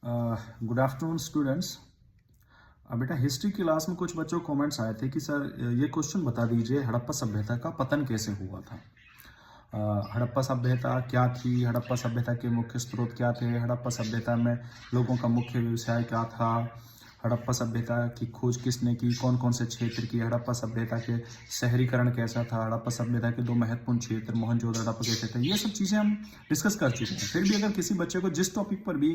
Good afternoon students. बेटा history class में कुछ बच्चों को कमेंट्स आए थे कि सर ये क्वेश्चन बता दीजिए हड़प्पा सभ्यता का पतन कैसे हुआ था। हड़प्पा सभ्यता क्या थी, हड़प्पा सभ्यता के मुख्य स्रोत क्या थे, हड़प्पा सभ्यता में लोगों का मुख्य व्यवसाय क्या था, हड़प्पा सभ्यता की खोज किसने की, कौन कौन से क्षेत्र की, हड़प्पा सभ्यता के शहरीकरण कैसा था, हड़प्पा सभ्यता के दो महत्वपूर्ण क्षेत्र मोहनजोदड़ो हड़प्पा कैसे थे। ये सब चीज़ें हम डिस्कस कर चुके हैं। फिर भी अगर किसी बच्चे को जिस टॉपिक पर भी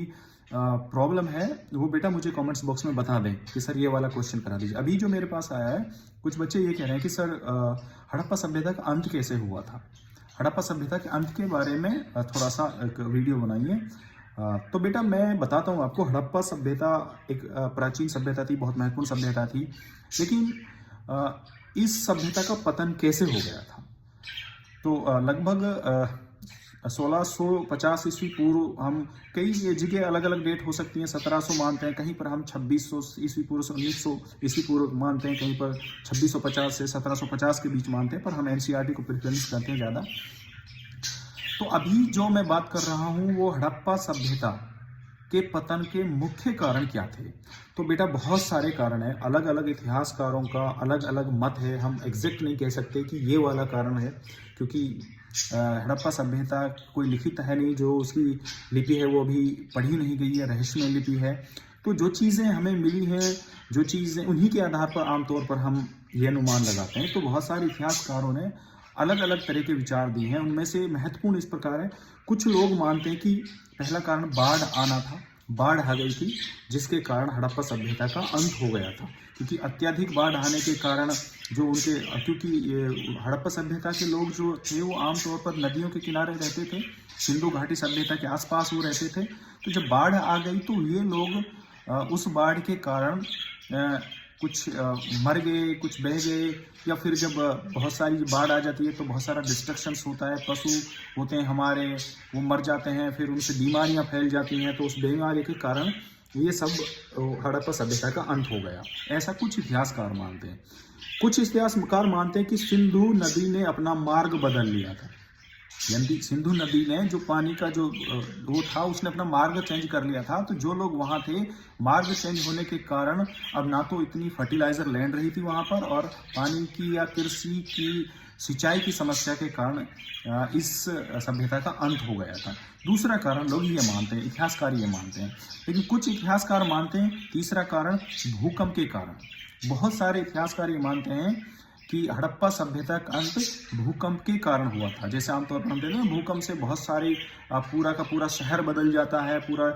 प्रॉब्लम है वो बेटा मुझे कमेंट्स बॉक्स में बता दें कि सर ये वाला क्वेश्चन करा दीजिए। अभी जो मेरे पास आया है, कुछ बच्चे ये कह रहे हैं कि सर हड़प्पा सभ्यता का अंत कैसे हुआ था। हड़प्पा सभ्यता के अंत के बारे में थोड़ा सा एक वीडियो बनाइए। तो बेटा मैं बताता हूँ आपको, हड़प्पा सभ्यता एक प्राचीन सभ्यता थी, बहुत महत्वपूर्ण सभ्यता थी, लेकिन इस सभ्यता का पतन कैसे हो गया था। तो लगभग 1650 ईस्वी पूर्व, हम कई जगह अलग अलग डेट हो सकती हैं, 1700 मानते हैं, कहीं पर हम 2600 ईस्वी पूर्व से 1900 ईस्वी पूर्व मानते हैं, कहीं पर 2650 से 1750 के बीच मानते हैं, पर हम एनसीईआरटी को प्रेफरेंस करते हैं ज़्यादा। तो अभी जो मैं बात कर रहा हूँ वो हड़प्पा सभ्यता के पतन के मुख्य कारण क्या थे। तो बेटा बहुत सारे कारण हैं, अलग अलग इतिहासकारों का अलग अलग मत है, हम एग्जैक्ट नहीं कह सकते कि ये वाला कारण है, क्योंकि हड़प्पा सभ्यता कोई लिखित है नहीं, जो उसकी लिपि है वो अभी पढ़ी नहीं गई है, रहस्यमय लिपि है। तो जो चीज़ें हमें मिली हैं, जो चीज़ें उन्हीं के आधार पर आमतौर पर हम ये अनुमान लगाते हैं। तो बहुत सारे इतिहासकारों ने अलग अलग तरह के विचार दिए हैं, उनमें से महत्वपूर्ण इस प्रकार है। कुछ लोग मानते हैं कि पहला कारण बाढ़ आना था, बाढ़ आ गई थी जिसके कारण हड़प्पा सभ्यता का अंत हो गया था, क्योंकि अत्यधिक बाढ़ आने के कारण जो उनके, क्योंकि हड़प्पा सभ्यता के लोग जो थे वो आमतौर पर नदियों के किनारे रहते थे, सिंधु घाटी सभ्यता के आसपास वो रहते थे। तो जब बाढ़ आ गई तो ये लोग उस बाढ़ के कारण कुछ मर गए, कुछ बह गए, या फिर जब बहुत सारी बाढ़ आ जाती है तो बहुत सारा डिस्ट्रक्शंस होता है, पशु होते हैं हमारे वो मर जाते हैं, फिर उनसे बीमारियां फैल जाती हैं, तो उस बीमारी के कारण ये सब हड़प्पा सभ्यता का अंत हो गया, ऐसा कुछ इतिहासकार मानते हैं। कुछ इतिहासकार मानते हैं कि सिंधु नदी ने अपना मार्ग बदल लिया था, यानी सिंधु नदी ने जो पानी का जो वो था उसने अपना मार्ग चेंज कर लिया था। तो जो लोग वहाँ थे, मार्ग चेंज होने के कारण अब ना तो इतनी फर्टिलाइजर लैंड रही थी वहाँ पर, और पानी की या कृषि की सिंचाई की समस्या के कारण इस सभ्यता का अंत हो गया था। दूसरा कारण लोग ये मानते हैं, इतिहासकार ये मानते हैं, लेकिन कुछ इतिहासकार मानते हैं तीसरा कारण भूकंप के कारण। बहुत सारे इतिहासकार ये मानते हैं कि हड़प्पा सभ्यता का अंत भूकंप के कारण हुआ था। जैसे आमतौर पर हम देखते हैं भूकंप से बहुत सारी पूरा का पूरा शहर बदल जाता है, पूरा